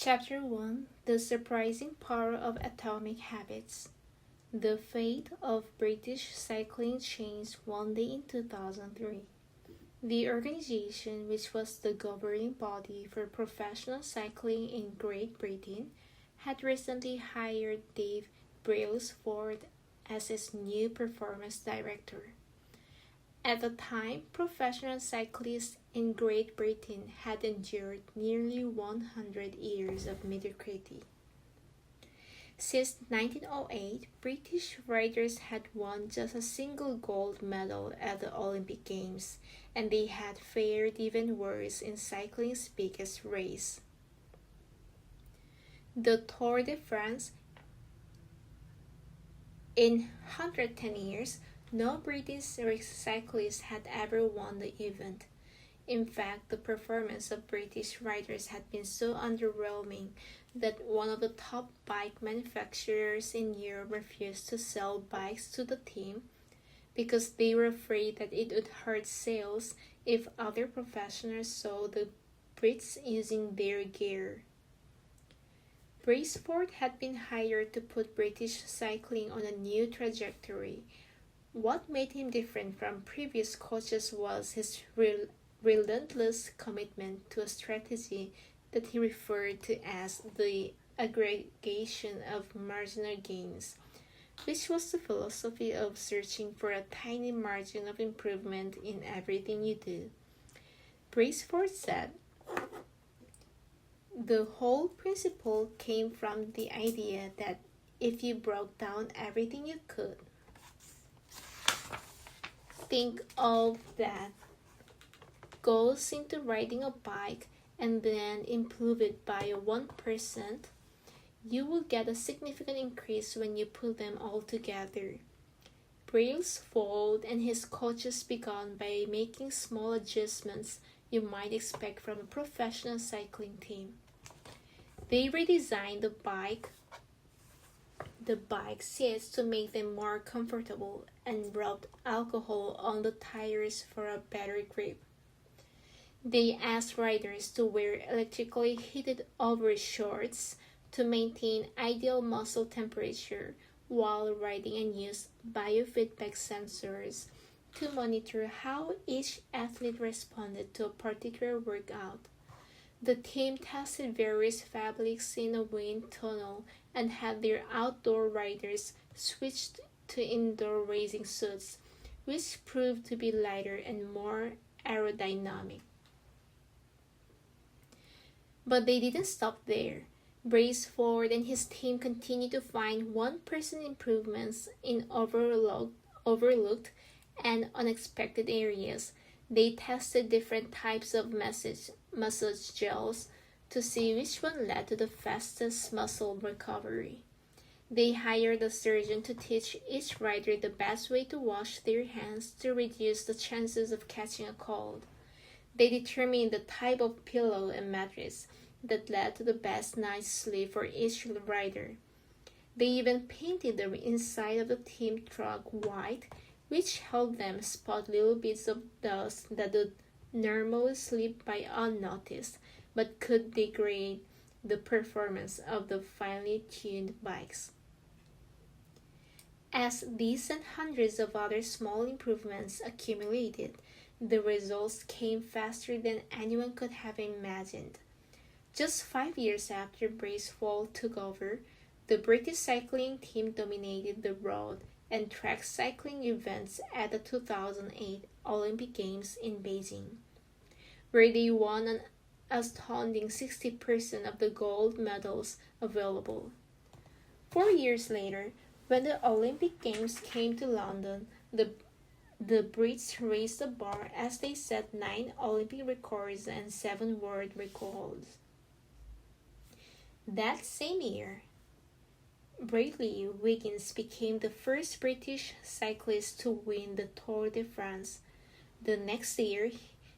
Chapter 1: The Surprising Power of Atomic Habits. The fate of British cycling changed one day in 2003. The organization, which was the governing body for professional cycling in Great Britain, had recently hired Dave Brailsford as its new performance director. At the time, professional cyclists in Great Britain had endured nearly 100 years of mediocrity. Since 1908, British riders had won just a single gold medal at the Olympic Games, and they had fared even worse in cycling's biggest race, the Tour de France. In 110 years, no British cyclist had ever won the event. In fact, the performance of British riders had been so underwhelming that one of the top bike manufacturers in Europe refused to sell bikes to the team because they were afraid that it would hurt sales if other professionals saw the Brits using their gear. Brailsford had been hired to put British cycling on a new trajectory. What made him different from previous coaches was his relentless commitment to a strategy that he referred to as the aggregation of marginal gains, which was the philosophy of searching for a tiny margin of improvement in everything you do. Brailsford said, "The whole principle came from the idea that if you broke down everything you could think of that goes into riding a bike and then improve it by 1%, you will get a significant increase when you put them all together." Brailsford and his coaches began by making small adjustments you might expect from a professional cycling team. They redesigned the bike seats to make them more comfortable and rubbed alcohol on the tires for a better grip. They asked riders to wear electrically heated overshorts to maintain ideal muscle temperature while riding and used biofeedback sensors to monitor how each athlete responded to a particular workout. The team tested various fabrics in a wind tunnel and had their outdoor riders switched to indoor racing suits, which proved to be lighter and more aerodynamic. But they didn't stop there. Brailsford and his team continued to find 1% improvements in overlooked and unexpected areas. They tested different types of massage gels to see which one led to the fastest muscle recovery. They hired a surgeon to teach each rider the best way to wash their hands to reduce the chances of catching a cold. They determined the type of pillow and mattress that led to the best night's sleep for each rider. They even painted the inside of the team truck white, which helped them spot little bits of dust that would normally slip by unnoticed, but could degrade the performance of the finely tuned bikes. As these and hundreds of other small improvements accumulated, the results came faster than anyone could have imagined. Just 5 years after Brailsford took over, the British cycling team dominated the road and track cycling events at the 2008 Olympic Games in Beijing, where they won an astounding 60% of the gold medals available. 4 years later, when the Olympic Games came to London, the Brits raised the bar as they set 9 Olympic records and 7 world records. That same year, Bradley Wiggins became the first British cyclist to win the Tour de France. The next year,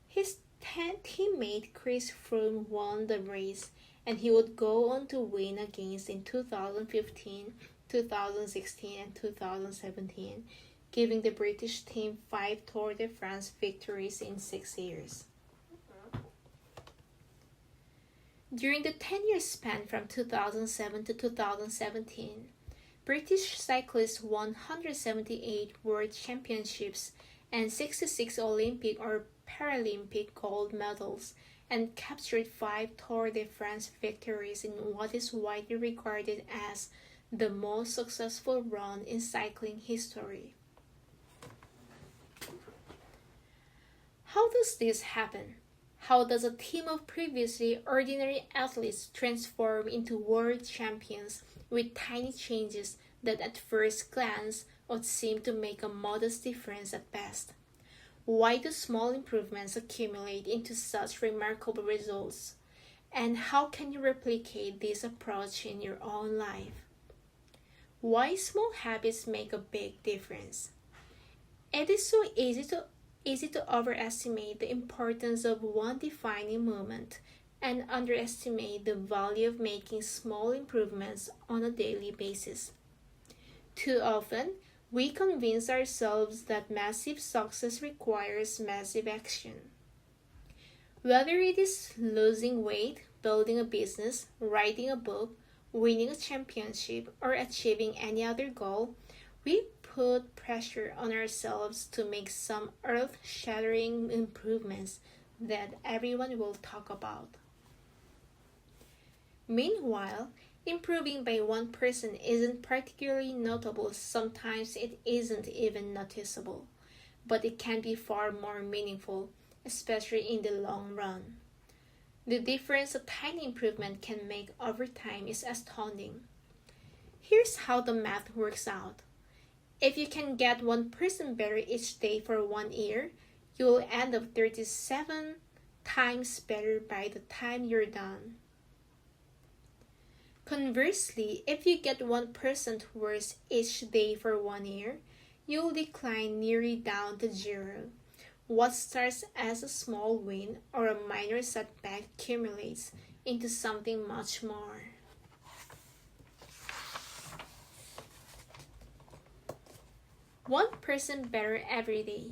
his teammate Chris Froome won the race, and he would go on to win again in 2015, 2016, and 2017, giving the British team 5 Tour de France victories in 6 years. During the 10-year span from 2007 to 2017, British cyclists won 178 World Championships and 66 Olympic or Paralympic gold medals and captured 5 Tour de France victories in what is widely regarded as the most successful run in cycling history. How does this happen? How does a team of previously ordinary athletes transform into world champions with tiny changes that at first glance would seem to make a modest difference at best? Why do small improvements accumulate into such remarkable results? And how can you replicate this approach in your own life? Why small habits make a big difference? It is so easy to overestimate the importance of one defining moment and underestimate the value of making small improvements on a daily basis. Too often, we convince ourselves that massive success requires massive action. Whether it is losing weight, building a business, writing a book, winning a championship, or achieving any other goal, we put pressure on ourselves to make some earth-shattering improvements that everyone will talk about. Meanwhile, improving by 1% isn't particularly notable. Sometimes it isn't even noticeable, but it can be far more meaningful, especially in the long run. The difference a tiny improvement can make over time is astounding. Here's how the math works out. If you can get 1% better each day for 1 year, you'll end up 37 times better by the time you're done. Conversely, if you get 1% worse each day for 1 year, you'll decline nearly down to zero. What starts as a small win or a minor setback accumulates into something much more. 1% better every day.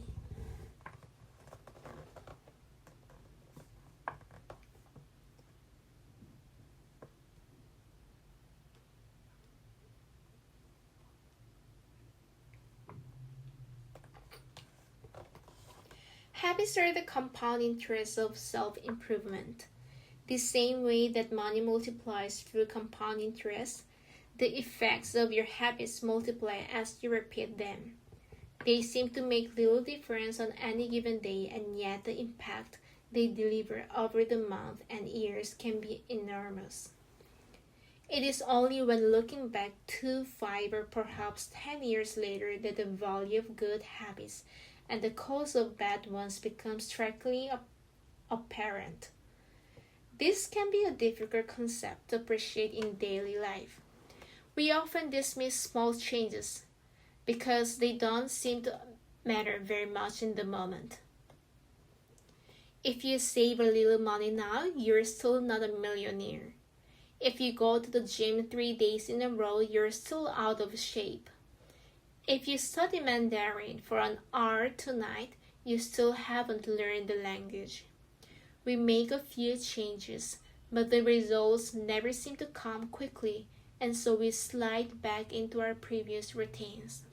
Habits are the compound interest of self-improvement. The same way that money multiplies through compound interest, the effects of your habits multiply as you repeat them. They seem to make little difference on any given day, and yet the impact they deliver over the months and years can be enormous. It is only when looking back 2, 5, or perhaps 10 years later that the value of good habits and the cost of bad ones becomes strikingly apparent. This can be a difficult concept to appreciate in daily life. We often dismiss small changes because they don't seem to matter very much in the moment. If you save a little money now, you're still not a millionaire. If you go to the gym 3 days in a row, you're still out of shape. If you study Mandarin for an hour tonight, you still haven't learned the language. We make a few changes, but the results never seem to come quickly, and so we slide back into our previous routines.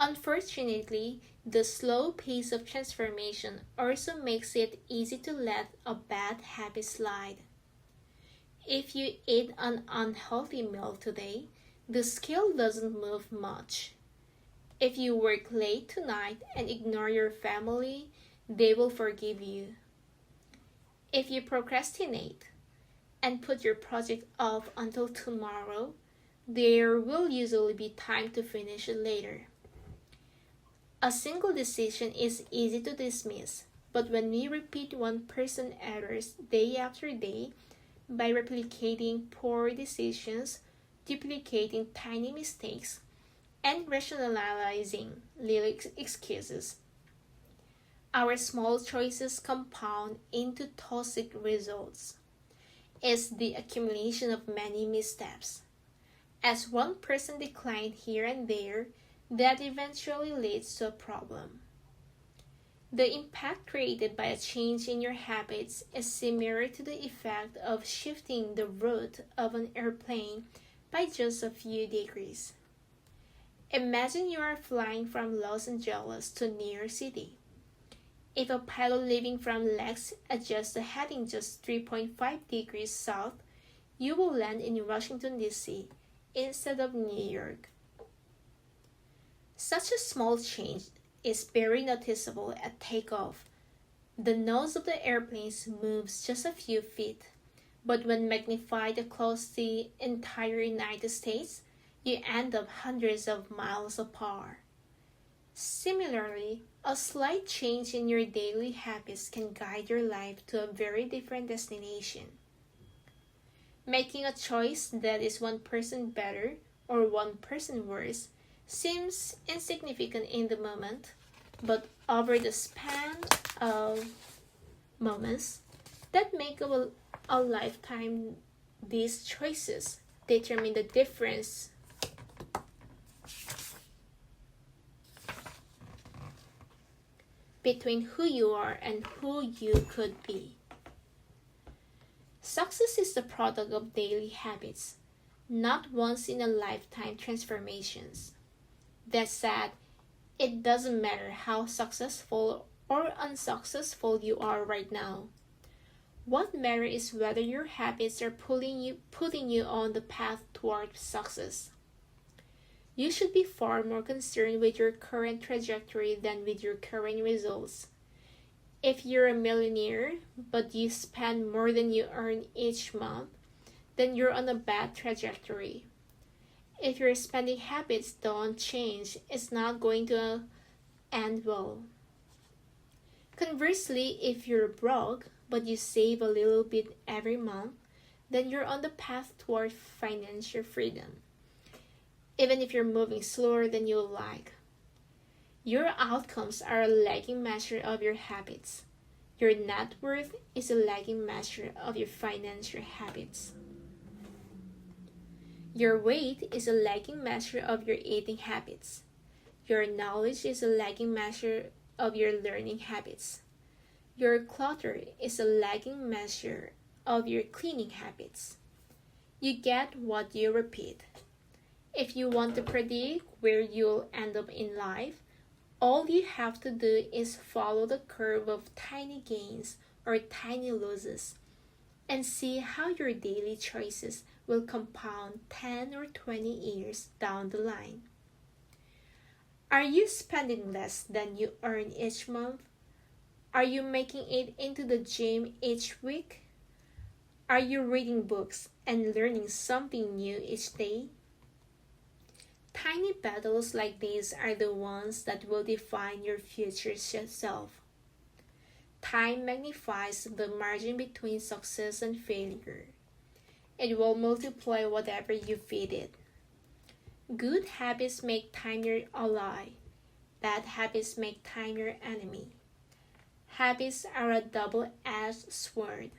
Unfortunately, the slow pace of transformation also makes it easy to let a bad habit slide. If you eat an unhealthy meal today, the scale doesn't move much. If you work late tonight and ignore your family, they will forgive you. If you procrastinate and put your project off until tomorrow, there will usually be time to finish it later. A single decision is easy to dismiss, but when we repeat 1% errors day after day, by replicating poor decisions, duplicating tiny mistakes, and rationalizing little excuses, our small choices compound into toxic results. It's the accumulation of many missteps. As 1% decline here and there, that eventually leads to a problem. The impact created by a change in your habits is similar to the effect of shifting the route of an airplane by just a few degrees. Imagine you are flying from Los Angeles to New York City. If a pilot leaving from LAX adjusts the heading just 3.5 degrees south, you will land in Washington, D.C. instead of New York. Such a small change is very noticeable at takeoff. The nose of the airplane moves just a few feet, but when magnified across the entire United States, you end up hundreds of miles apart. Similarly, a slight change in your daily habits can guide your life to a very different destination. Making a choice that is 1% better or 1% worse seems insignificant in the moment, but over the span of moments that make up a lifetime, these choices determine the difference between who you are and who you could be. Success is the product of daily habits, not once in a lifetime transformations. That said, it doesn't matter how successful or unsuccessful you are right now. What matters is whether your habits are putting you on the path toward success. You should be far more concerned with your current trajectory than with your current results. If you're a millionaire, but you spend more than you earn each month, then you're on a bad trajectory. If your spending habits don't change, it's not going to end well. Conversely, if you're broke, but you save a little bit every month, then you're on the path toward financial freedom, even if you're moving slower than you like. Your outcomes are a lagging measure of your habits. Your net worth is a lagging measure of your financial habits. Your weight is a lagging measure of your eating habits. Your knowledge is a lagging measure of your learning habits. Your clutter is a lagging measure of your cleaning habits. You get what you repeat. If you want to predict where you'll end up in life, all you have to do is follow the curve of tiny gains or tiny losses and see how your daily choices will compound 10 or 20 years down the line. Are you spending less than you earn each month? Are you making it into the gym each week? Are you reading books and learning something new each day? Tiny battles like these are the ones that will define your future self. Time magnifies the margin between success and failure. It will multiply whatever you feed it. Good habits make time your ally. Bad habits make time your enemy. Habits are a double-edged sword.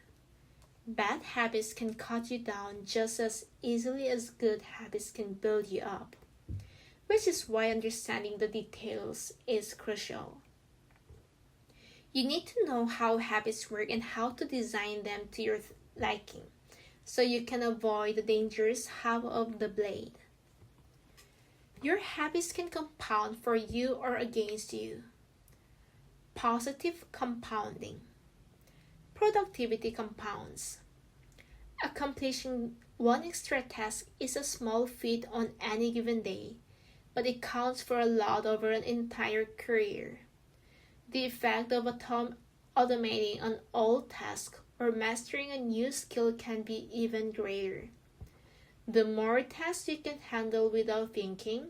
Bad habits can cut you down just as easily as good habits can build you up, which is why understanding the details is crucial. You need to know how habits work and how to design them to your liking, so you can avoid the dangerous half of the blade. Your habits can compound for you or against you. Positive compounding. Productivity compounds. Accomplishing one extra task is a small feat on any given day, but it counts for a lot over an entire career. The effect of automating an old task or mastering a new skill can be even greater. The more tasks you can handle without thinking,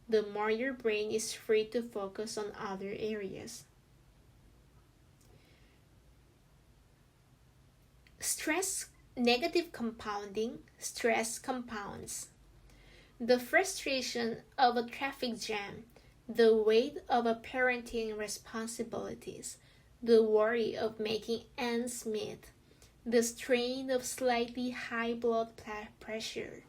the more your brain is free to focus on other areas. Negative compounding. Stress compounds. The frustration of a traffic jam, the weight of a parenting responsibilities, the worry of making ends meet, the strain of slightly high blood pressure.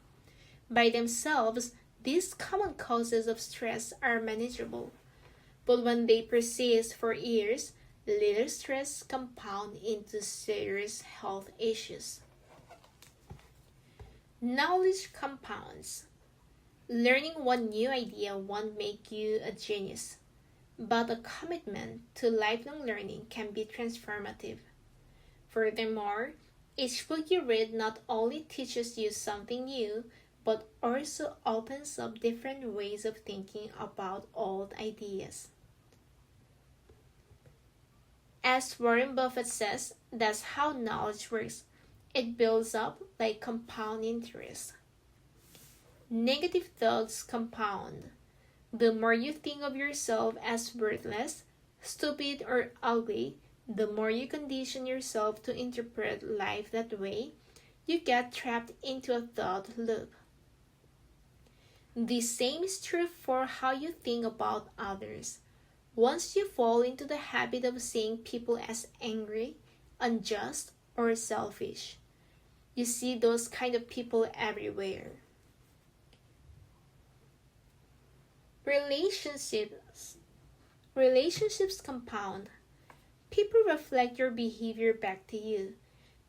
By themselves, these common causes of stress are manageable, but when they persist for years, Little stress compound into serious health issues. Knowledge compounds. Learning one new idea won't make you a genius, but a commitment to lifelong learning can be transformative. Furthermore, each book you read not only teaches you something new, but also opens up different ways of thinking about old ideas. As Warren Buffett says, that's how knowledge works. It builds up like compound interest. Negative thoughts compound. The more you think of yourself as worthless, stupid, or ugly, the more you condition yourself to interpret life that way. You get trapped into a thought loop. The same is true for how you think about others. Once you fall into the habit of seeing people as angry, unjust, or selfish, you see those kind of people everywhere. Relationships compound. People reflect your behavior back to you.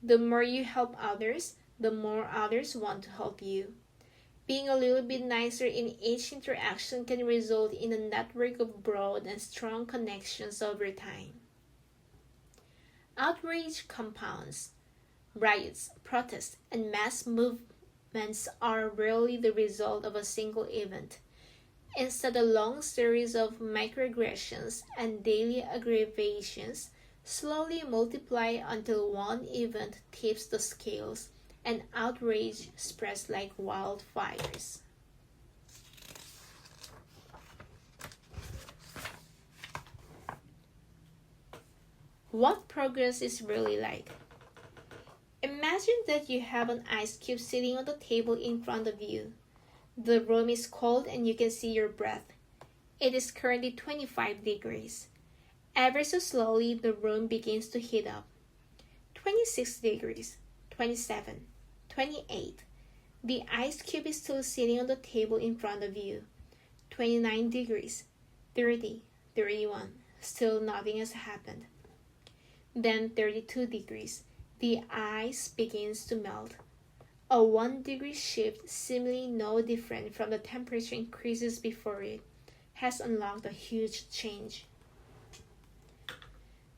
The more you help others, the more others want to help you. Being a little bit nicer in each interaction can result in a network of broad and strong connections over time. Outrage compounds. Riots, protests, and mass movements are rarely the result of a single event. Instead, a long series of microaggressions and daily aggravations slowly multiply until one event tips the scales and outrage spreads like wildfires. What progress is really like? Imagine that you have an ice cube sitting on the table in front of you. The room is cold and you can see your breath. It is currently 25 degrees. Ever so slowly, the room begins to heat up. 26 degrees, 27, 28. The ice cube is still sitting on the table in front of you. 29 degrees, 30, 31. Still nothing has happened. Then 32 degrees. The ice begins to melt. A 1 degree shift, seemingly no different from the temperature increases before it, has unlocked a huge change.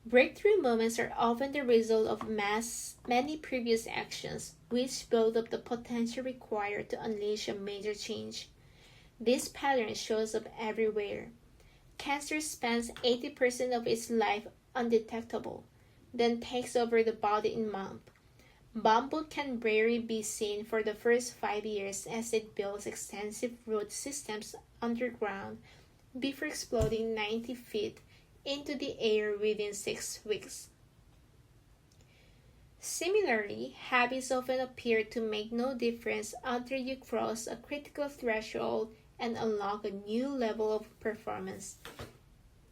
Breakthrough moments are often the result of many previous actions, which build up the potential required to unleash a major change. This pattern shows up everywhere. Cancer spends 80% of its life undetectable, then takes over the body in months. Bamboo can barely be seen for the first 5 years as it builds extensive root systems underground before exploding 90 feet into the air within 6 weeks. Similarly, habits often appear to make no difference until you cross a critical threshold and unlock a new level of performance.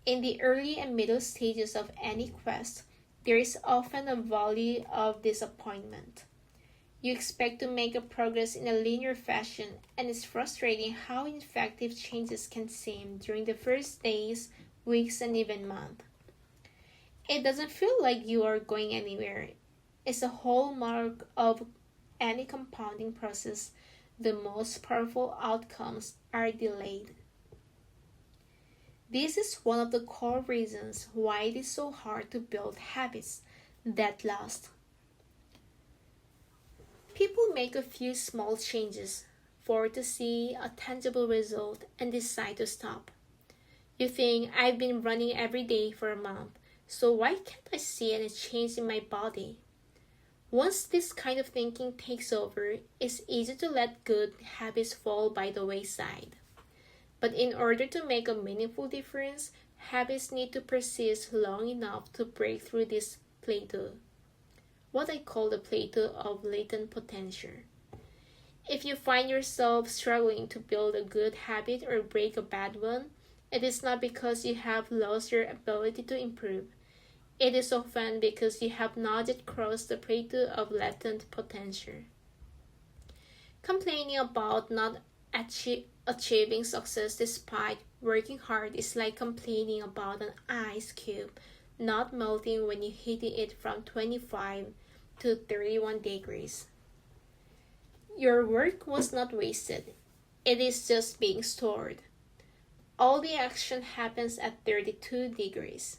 In the early and middle stages of any quest, there is often a valley of disappointment. You expect to make a progress in a linear fashion, and it's frustrating how ineffective changes can seem during the first days, weeks, and even months. It doesn't feel like you are going anywhere. It's a hallmark of any compounding process. The most powerful outcomes are delayed. This is one of the core reasons why it is so hard to build habits that last. People make a few small changes for to see a tangible result and decide to stop. You think, I've been running every day for a month, so why can't I see any change in my body? Once this kind of thinking takes over, it's easy to let good habits fall by the wayside. But in order to make a meaningful difference, habits need to persist long enough to break through this plateau, what I call the plateau of latent potential. If you find yourself struggling to build a good habit or break a bad one, it is not because you have lost your ability to improve. It is often because you have not yet crossed the plateau of latent potential. Complaining about not achieving success despite working hard is like complaining about an ice cube not melting when you heat it from 25 to 31 degrees. Your work was not wasted. It is just being stored. All the action happens at 32 degrees.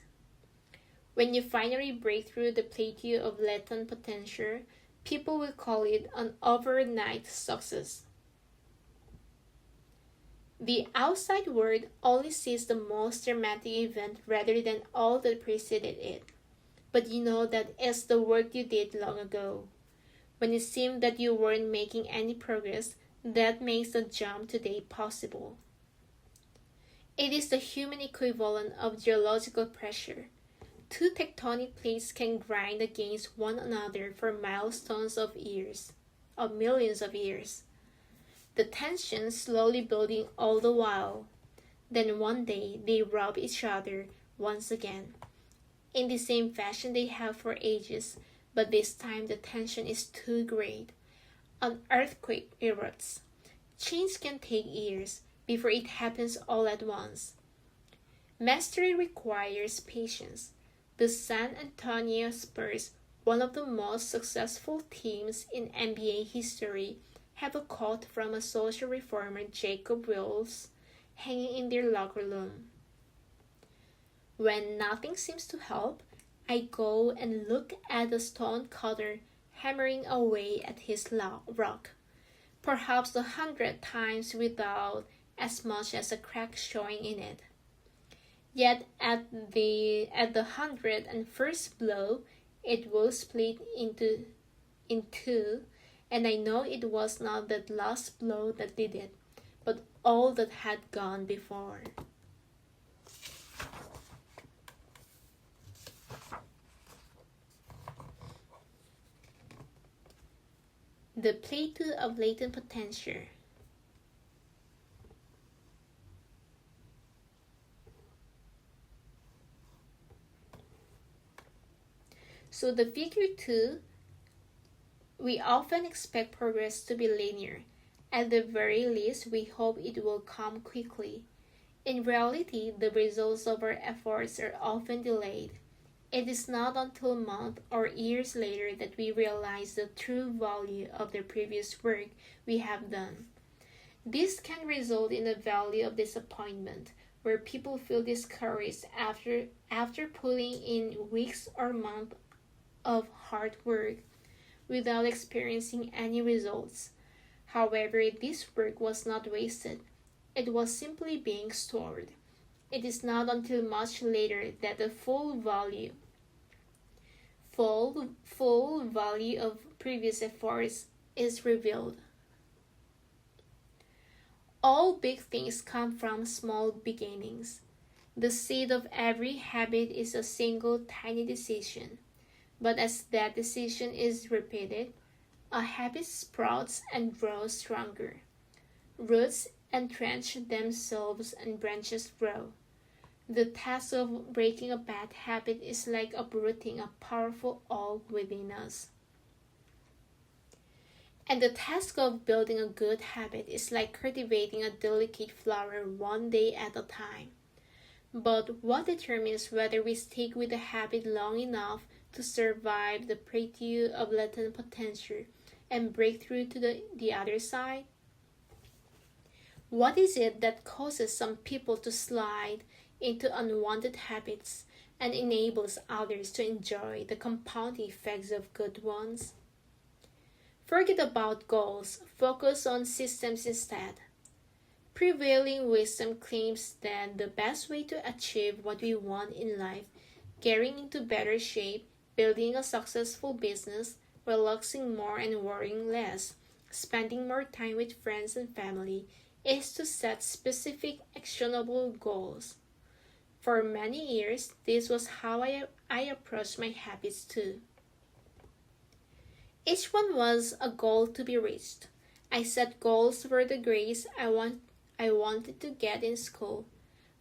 When you finally break through the plateau of latent potential, people will call it an overnight success. The outside world only sees the most dramatic event rather than all that preceded it. But you know that it's the work you did long ago. When it seemed that you weren't making any progress, that makes the jump today possible. It is the human equivalent of geological pressure. Two tectonic plates can grind against one another for milestones of millions of years. The tension slowly building all the while. Then one day they rub each other once again. In the same fashion they have for ages, but this time the tension is too great. An earthquake erupts. Change can take years before it happens all at once. Mastery requires patience. The San Antonio Spurs, one of the most successful teams in NBA history, have a quote from a social reformer, Jacob Wills, hanging in their locker room. When nothing seems to help, I go and look at the stone cutter hammering away at his rock, perhaps 100 times without as much as a crack showing in it. Yet at the 101st blow, it will split in two, and I know it was not that last blow that did it, but all that had gone before. The plateau of latent potential. So the figure 2, we often expect progress to be linear. At the very least, we hope it will come quickly. In reality, the results of our efforts are often delayed. It is not until months or years later that we realize the true value of the previous work we have done. This can result in a valley of disappointment, where people feel discouraged after putting in weeks or months of hard work without experiencing any results. However, this work was not wasted. It was simply being stored. It is not until much later that the full value of previous efforts is revealed. All big things come from small beginnings. The seed of every habit is a single tiny decision. But as that decision is repeated, a habit sprouts and grows stronger. Roots entrench themselves and branches grow. The task of breaking a bad habit is like uprooting a powerful oak within us. And the task of building a good habit is like cultivating a delicate flower one day at a time. But what determines whether we stick with a habit long enough to survive the plateau of latent potential and break through to the other side? What is it that causes some people to slide into unwanted habits and enables others to enjoy the compounding effects of good ones? Forget about goals, focus on systems instead. Prevailing wisdom claims that the best way to achieve what we want in life, getting into better shape, building a successful business, relaxing more and worrying less, spending more time with friends and family, is to set specific, actionable goals. For many years, this was how I approached my habits too. Each one was a goal to be reached. I set goals for the grades I wanted to get in school,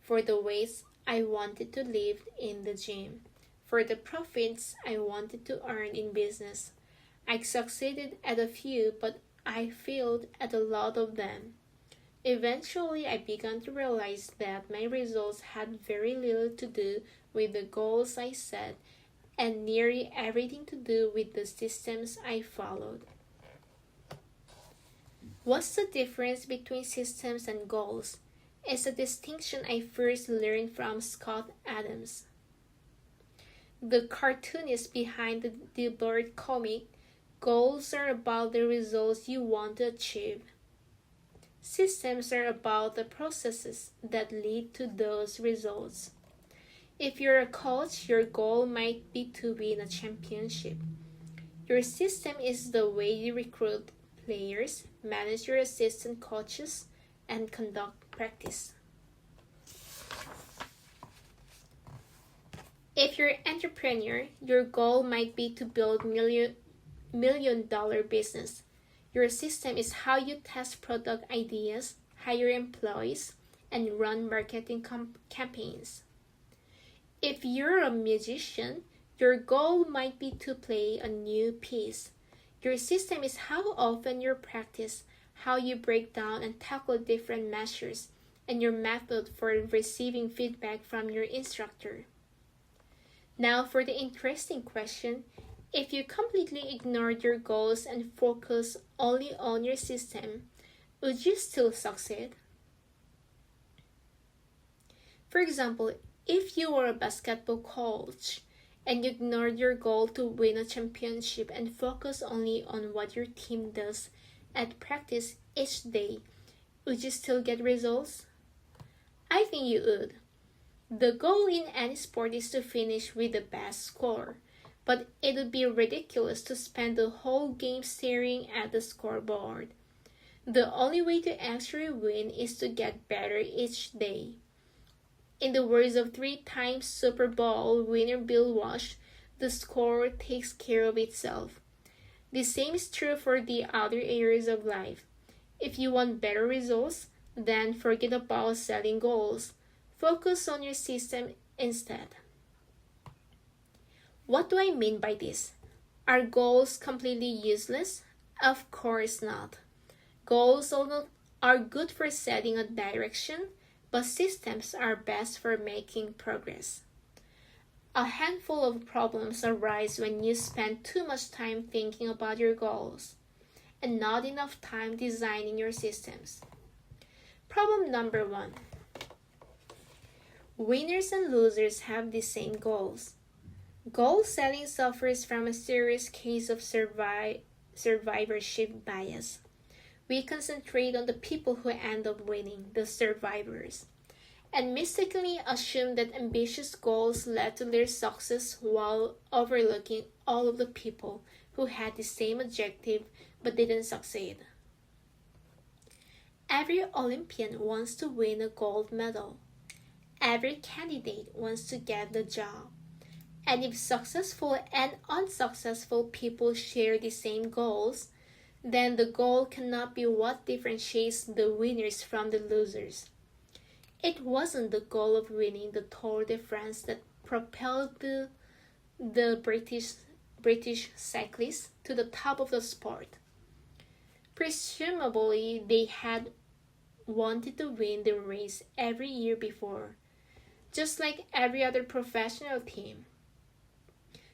for the weights I wanted to lift in the gym, for the profits I wanted to earn in business. I succeeded at a few, but I failed at a lot of them. Eventually, I began to realize that my results had very little to do with the goals I set and nearly everything to do with the systems I followed. What's the difference between systems and goals? Is a distinction I first learned from Scott Adams, the cartoonist behind the Bird comic. Goals are about the results you want to achieve. Systems are about the processes that lead to those results. If you're a coach, your goal might be to win a championship. Your system is the way you recruit players, manage your assistant coaches, and conduct practice. If you're an entrepreneur, your goal might be to build million-dollar business. Your system is how you test product ideas, hire employees, and run marketing campaigns. If you're a musician, your goal might be to play a new piece. Your system is how often you practice, how you break down and tackle different measures, and your method for receiving feedback from your instructor. Now for the interesting question, if you completely ignored your goals and focus only on your system, would you still succeed? For example, if you were a basketball coach and you ignored your goal to win a championship and focus only on what your team does at practice each day, would you still get results? I think you would. The goal in any sport is to finish with the best score, but it would be ridiculous to spend the whole game staring at the scoreboard. The only way to actually win is to get better each day. In the words of three-time Super Bowl winner Bill Walsh, the score takes care of itself. The same is true for the other areas of life. If you want better results, then forget about setting goals. Focus on your system instead. What do I mean by this? Are goals completely useless? Of course not. Goals are good for setting a direction, but systems are best for making progress. A handful of problems arise when you spend too much time thinking about your goals and not enough time designing your systems. Problem number 1. Winners and losers have the same goals. Goal setting suffers from a serious case of survivorship bias. We concentrate on the people who end up winning, the survivors, and mistakenly assume that ambitious goals led to their success while overlooking all of the people who had the same objective but didn't succeed. Every Olympian wants to win a gold medal. Every candidate wants to get the job. And if successful and unsuccessful people share the same goals, then the goal cannot be what differentiates the winners from the losers. It wasn't the goal of winning the Tour de France that propelled the British cyclists to the top of the sport. Presumably, they had wanted to win the race every year before, just like every other professional team.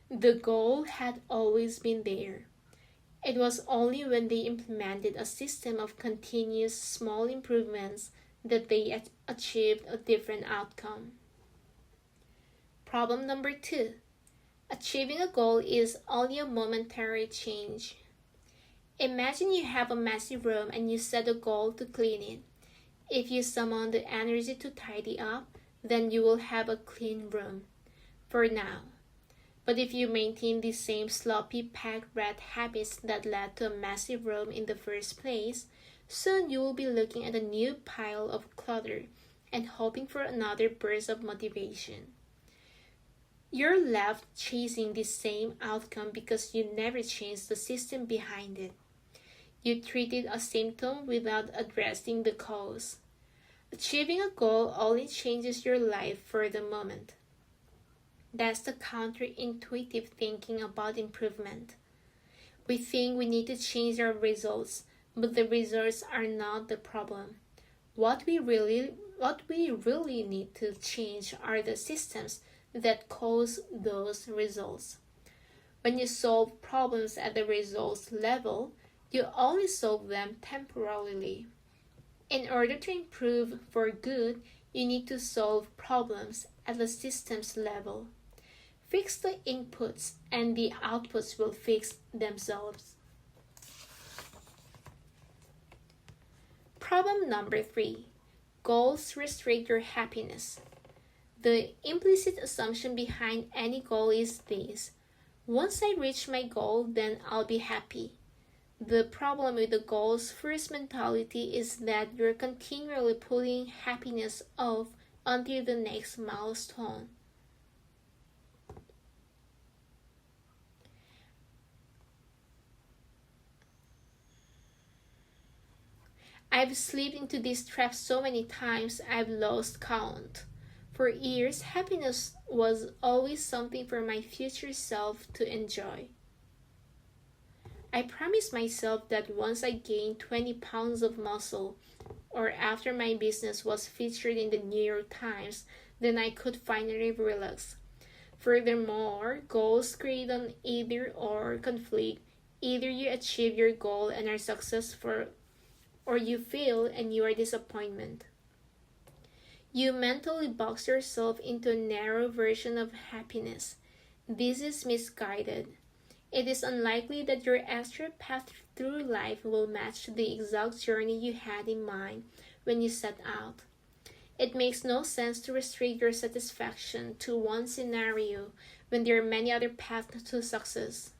The goal had always been there. It was only when they implemented a system of continuous small improvements that they achieved a different outcome. Problem number 2. Achieving a goal is only a momentary change. Imagine you have a messy room and you set a goal to clean it. If you summon the energy to tidy up, then you will have a clean room. For now. But if you maintain the same sloppy packed rat habits that led to a messy room in the first place, soon you will be looking at a new pile of clutter and hoping for another burst of motivation. You're left chasing the same outcome because you never changed the system behind it. You treated a symptom without addressing the cause. Achieving a goal only changes your life for the moment. That's the counterintuitive thinking about improvement. We think we need to change our results, but the results are not the problem. what we really need to change are the systems that cause those results. When you solve problems at the results level, you only solve them temporarily. In order to improve for good, you need to solve problems at the systems level. Fix the inputs and the outputs will fix themselves. Problem number 3. Goals restrict your happiness. The implicit assumption behind any goal is this: once I reach my goal, then I'll be happy. The problem with the goals first mentality is that you're continually putting happiness off until the next milestone. I've slipped into this trap so many times I've lost count. For years, happiness was always something for my future self to enjoy. I promised myself that once I gained 20 pounds of muscle, or after my business was featured in the New York Times, then I could finally relax. Furthermore, goals create an either or conflict. Either you achieve your goal and are successful, or you fail and you are disappointment. You mentally box yourself into a narrow version of happiness. This is misguided. It is unlikely that your extra path through life will match the exact journey you had in mind when you set out. It makes no sense to restrict your satisfaction to one scenario when there are many other paths to success.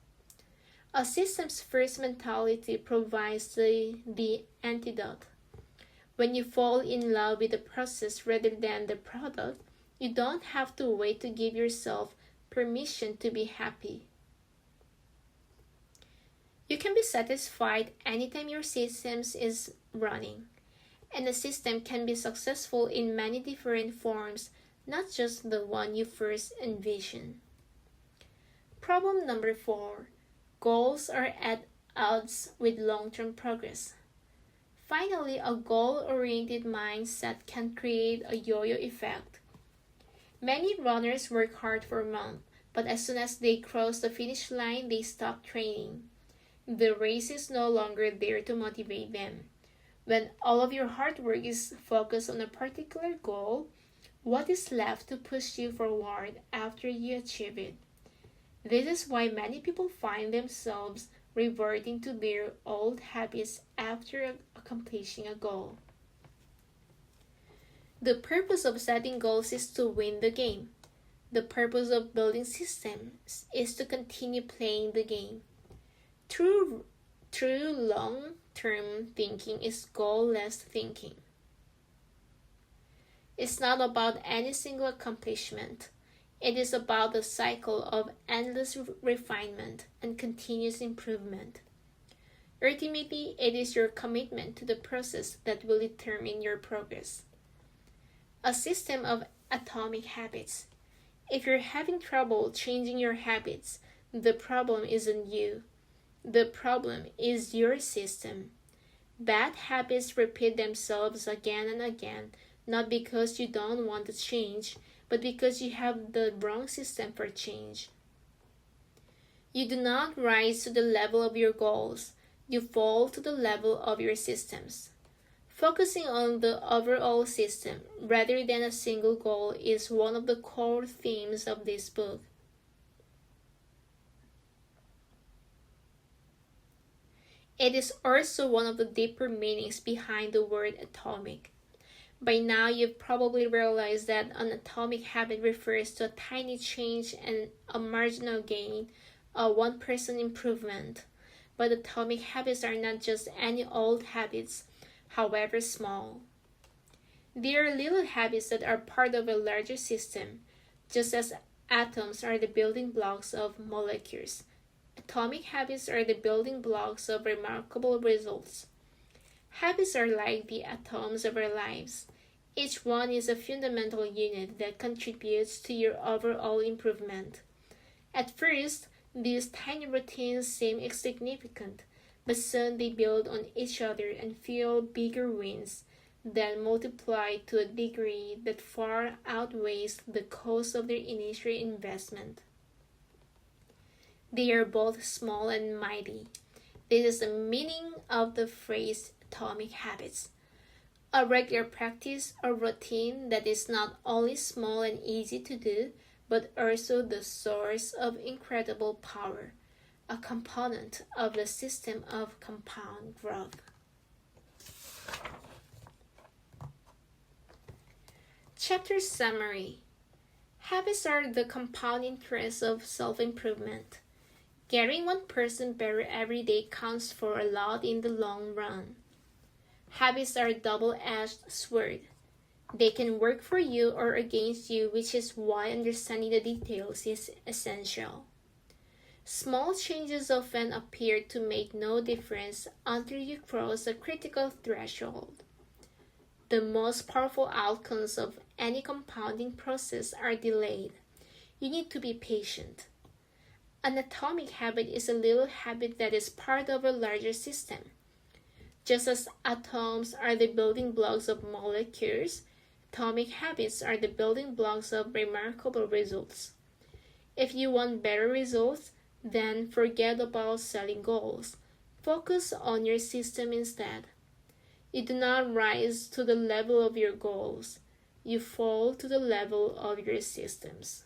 A systems first mentality provides the antidote. When you fall in love with the process rather than the product, you don't have to wait to give yourself permission to be happy. You can be satisfied anytime your systems is running, and a system can be successful in many different forms, not just the one you first envisioned. Problem number 4. Goals are at odds with long-term progress. Finally, a goal-oriented mindset can create a yo-yo effect. Many runners work hard for a month, but as soon as they cross the finish line, they stop training. The race is no longer there to motivate them. When all of your hard work is focused on a particular goal, what is left to push you forward after you achieve it? This is why many people find themselves reverting to their old habits after accomplishing a goal. The purpose of setting goals is to win the game. The purpose of building systems is to continue playing the game. True long-term thinking is goal-less thinking. It's not about any single accomplishment. It is about the cycle of endless refinement and continuous improvement. Ultimately, it is your commitment to the process that will determine your progress. A system of atomic habits. If you're having trouble changing your habits, the problem isn't you. The problem is your system. Bad habits repeat themselves again and again, not because you don't want to change, but because you have the wrong system for change. You do not rise to the level of your goals. You fall to the level of your systems. Focusing on the overall system rather than a single goal is one of the core themes of this book. It is also one of the deeper meanings behind the word atomic. By now, you've probably realized that an atomic habit refers to a tiny change and a marginal gain, a 1% improvement. But atomic habits are not just any old habits, however small. They are little habits that are part of a larger system, just as atoms are the building blocks of molecules. Atomic habits are the building blocks of remarkable results. Habits are like the atoms of our lives. Each one is a fundamental unit that contributes to your overall improvement. At first, these tiny routines seem insignificant, but soon they build on each other and fuel bigger wins. then multiply to a degree that far outweighs the cost of their initial investment. They are both small and mighty. This is the meaning of the phrase atomic habits. A regular practice or routine that is not only small and easy to do, but also the source of incredible power, a component of the system of compound growth. Chapter Summary. Habits are the compound interest of self-improvement. Getting 1% better every day counts for a lot in the long run. Habits are a double-edged sword. They can work for you or against you, which is why understanding the details is essential. Small changes often appear to make no difference until you cross a critical threshold. The most powerful outcomes of any compounding process are delayed. You need to be patient. An atomic habit is a little habit that is part of a larger system. Just as atoms are the building blocks of molecules, atomic habits are the building blocks of remarkable results. If you want better results, then forget about setting goals. Focus on your system instead. You do not rise to the level of your goals. You fall to the level of your systems.